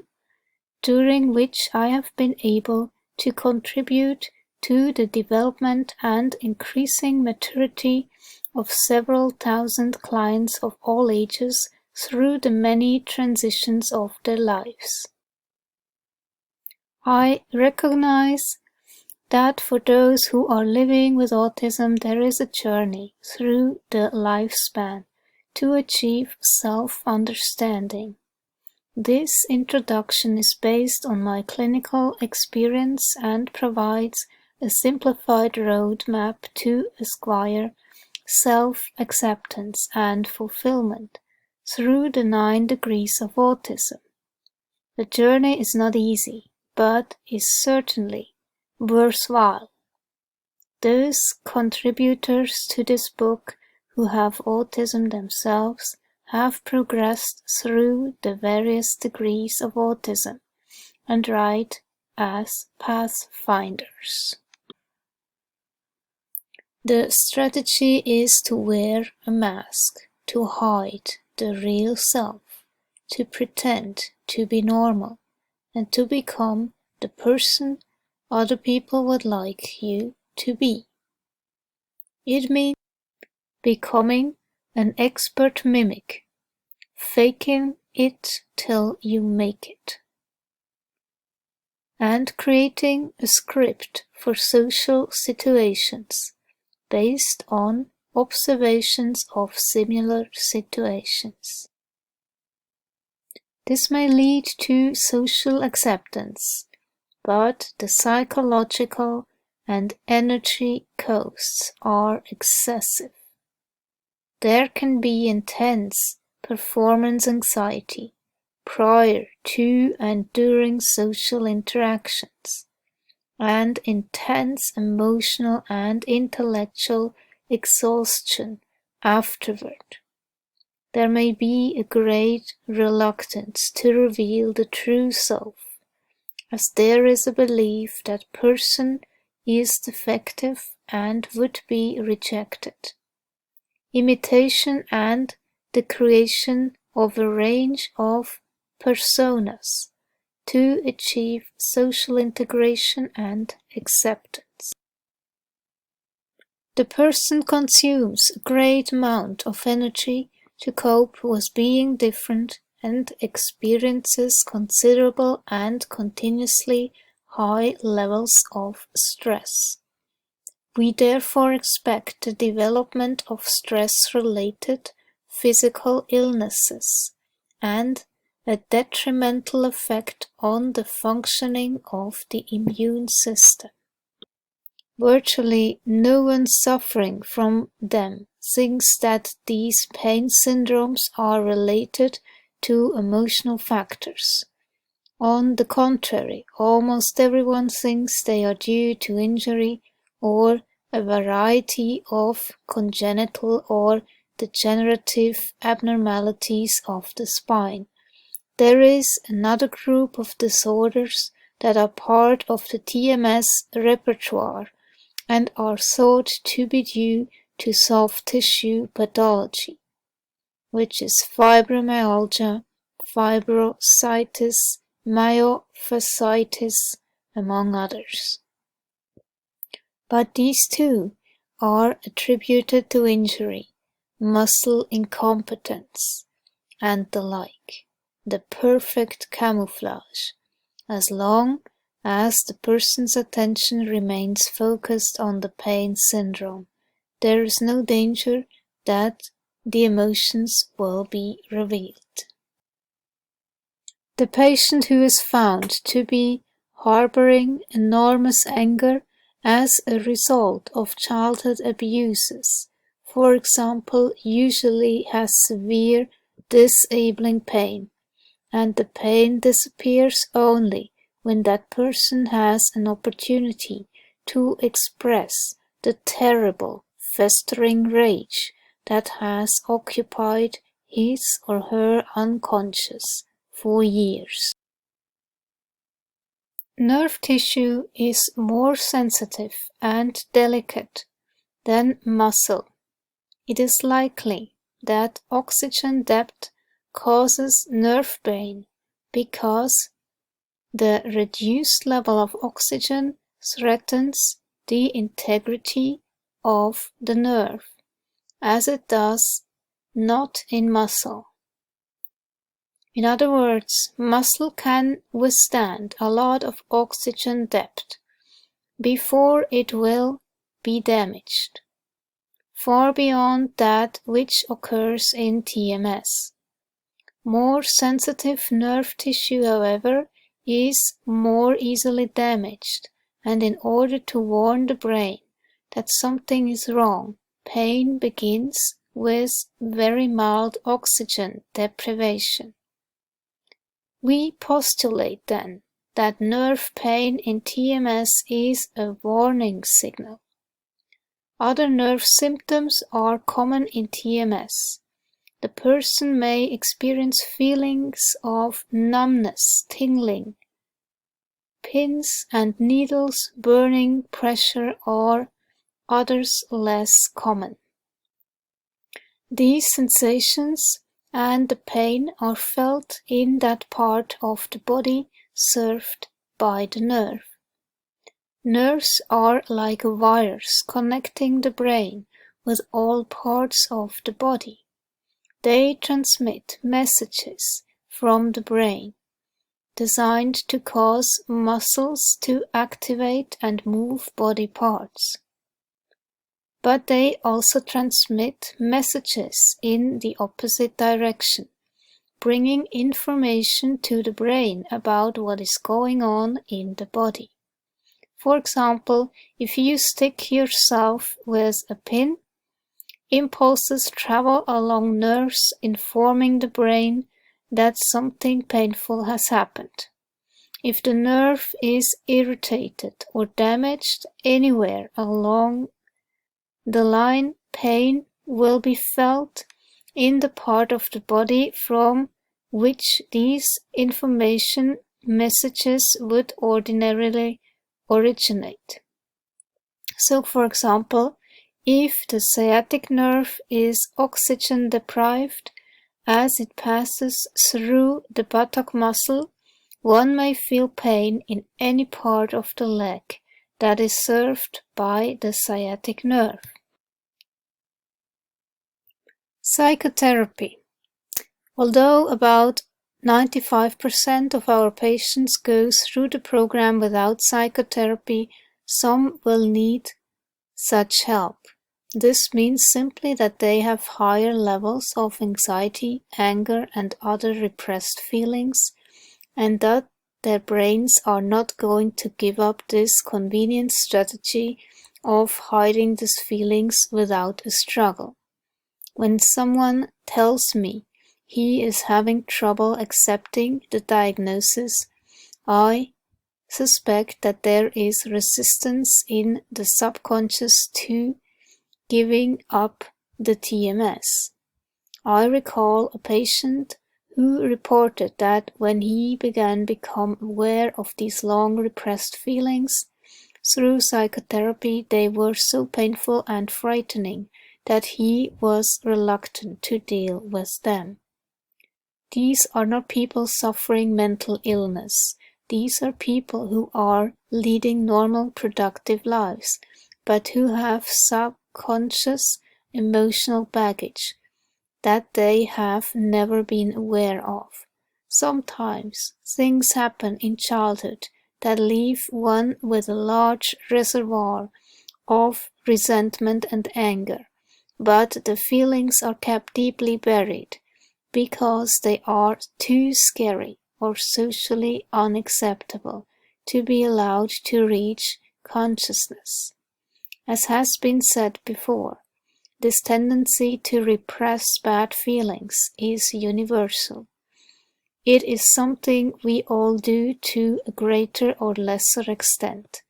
during which I have been able to contribute to the development and increasing maturity of several thousand clients of all ages through the many transitions of their lives. I recognize that for those who are living with autism, there is a journey through the lifespan to achieve self-understanding. This introduction is based on my clinical experience and provides a simplified roadmap to acquire self-acceptance and fulfillment through the 9 degrees of autism. The journey is not easy, but is certainly worthwhile. Those contributors to this book who have autism themselves have progressed through the various degrees of autism and write as pathfinders. The strategy is to wear a mask, to hide the real self, to pretend to be normal, and to become the person other people would like you to be. It means becoming an expert mimic, faking it till you make it, and creating a script for social situations based on observations of similar situations. This may lead to social acceptance, but the psychological and energy costs are excessive. There can be intense performance anxiety prior to and during social interactions, and intense emotional and intellectual exhaustion afterward. There may be a great reluctance to reveal the true self, as there is a belief that person is defective and would be rejected. Imitation and the creation of a range of personas to achieve social integration and acceptance. The person consumes a great amount of energy to cope with being different and experiences considerable and continuously high levels of stress. We therefore expect the development of stress-related physical illnesses and a detrimental effect on the functioning of the immune system. Virtually no one suffering from them thinks that these pain syndromes are related to emotional factors. On the contrary, almost everyone thinks they are due to injury or a variety of congenital or degenerative abnormalities of the spine. There is another group of disorders that are part of the TMS repertoire and are thought to be due to soft tissue pathology, which is fibromyalgia, fibrositis, myofasciitis, among others. But these too are attributed to injury, muscle incompetence, and the like, the perfect camouflage, as long as the person's attention remains focused on the pain syndrome. There is no danger that the emotions will be revealed. The patient who is found to be harboring enormous anger as a result of childhood abuses, for example, usually has severe disabling pain, and the pain disappears only when that person has an opportunity to express the terrible, festering rage that has occupied his or her unconscious for years. Nerve tissue is more sensitive and delicate than muscle. It is likely that oxygen depth causes nerve pain because the reduced level of oxygen threatens the integrity of the nerve, as it does not in muscle. In other words, muscle can withstand a lot of oxygen depth, before it will be damaged, far beyond that which occurs in TMS. More sensitive nerve tissue, however, is more easily damaged, and in order to warn the brain that something is wrong, pain begins with very mild oxygen deprivation. We postulate then that nerve pain in TMS is a warning signal. Other nerve symptoms are common in TMS. The person may experience feelings of numbness, tingling, pins and needles, burning, pressure, or others less common. These sensations and the pain are felt in that part of the body served by the nerve. Nerves are like wires connecting the brain with all parts of the body. They transmit messages from the brain, designed to cause muscles to activate and move body parts. But they also transmit messages in the opposite direction, bringing information to the brain about what is going on in the body. For example, if you stick yourself with a pin, impulses travel along nerves informing the brain that something painful has happened. If the nerve is irritated or damaged anywhere along the line, pain will be felt in the part of the body from which these information messages would ordinarily originate. So, for example, if the sciatic nerve is oxygen deprived as it passes through the buttock muscle, one may feel pain in any part of the leg that is served by the sciatic nerve. Psychotherapy. Although about 95% of our patients go through the program without psychotherapy, some will need such help. This means simply that they have higher levels of anxiety, anger, and other repressed feelings, and that their brains are not going to give up this convenient strategy of hiding these feelings without a struggle. When someone tells me he is having trouble accepting the diagnosis, I suspect that there is resistance in the subconscious to giving up the TMS. I recall a patient who reported that when he began become aware of these long repressed feelings through psychotherapy, they were so painful and frightening that he was reluctant to deal with them. These are not people suffering mental illness. These are people who are leading normal, productive lives, but who have subconscious emotional baggage that they have never been aware of. Sometimes things happen in childhood that leave one with a large reservoir of resentment and anger, but the feelings are kept deeply buried because they are too scary or socially unacceptable to be allowed to reach consciousness. As has been said before, this tendency to repress bad feelings is universal. It is something we all do to a greater or lesser extent.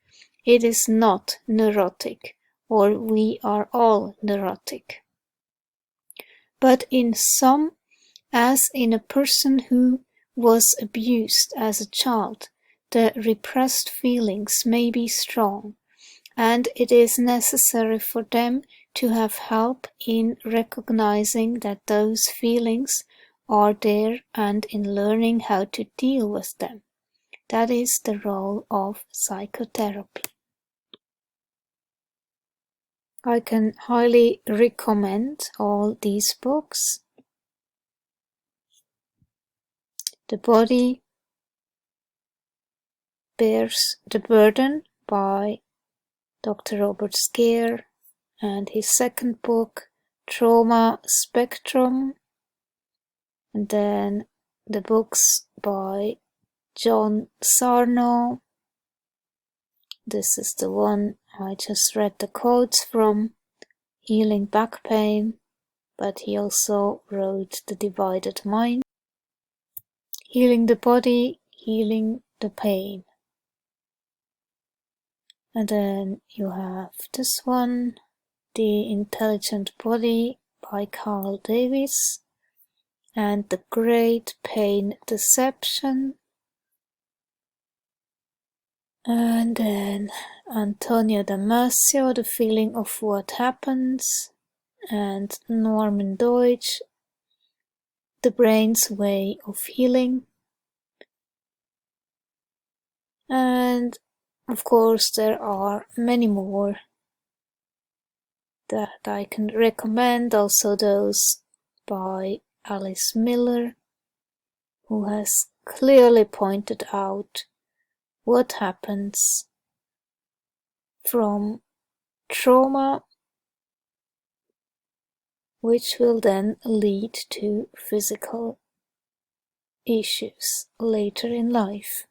It is not neurotic, or we are all neurotic. But in some, as in a person who was abused as a child, the repressed feelings may be strong, and it is necessary for them to have help in recognizing that those feelings are there and in learning how to deal with them. That is the role of psychotherapy. I can highly recommend all these books. The Body Bears the Burden by Dr. Robert Scare, and his second book, Trauma Spectrum, and then the books by John Sarno. This is the one I just read the quotes from, Healing Back Pain, but he also wrote The Divided Mind, Healing the Body, Healing the Pain. And then you have this one, The Intelligent Body by Carl Davis, and The Great Pain Deception. And then Antonio Damasio, The Feeling of What Happens, and Norman Deutsch, The Brain's Way of Healing. And of course there are many more that I can recommend, also those by Alice Miller, who has clearly pointed out what happens from trauma, which will then lead to physical issues later in life.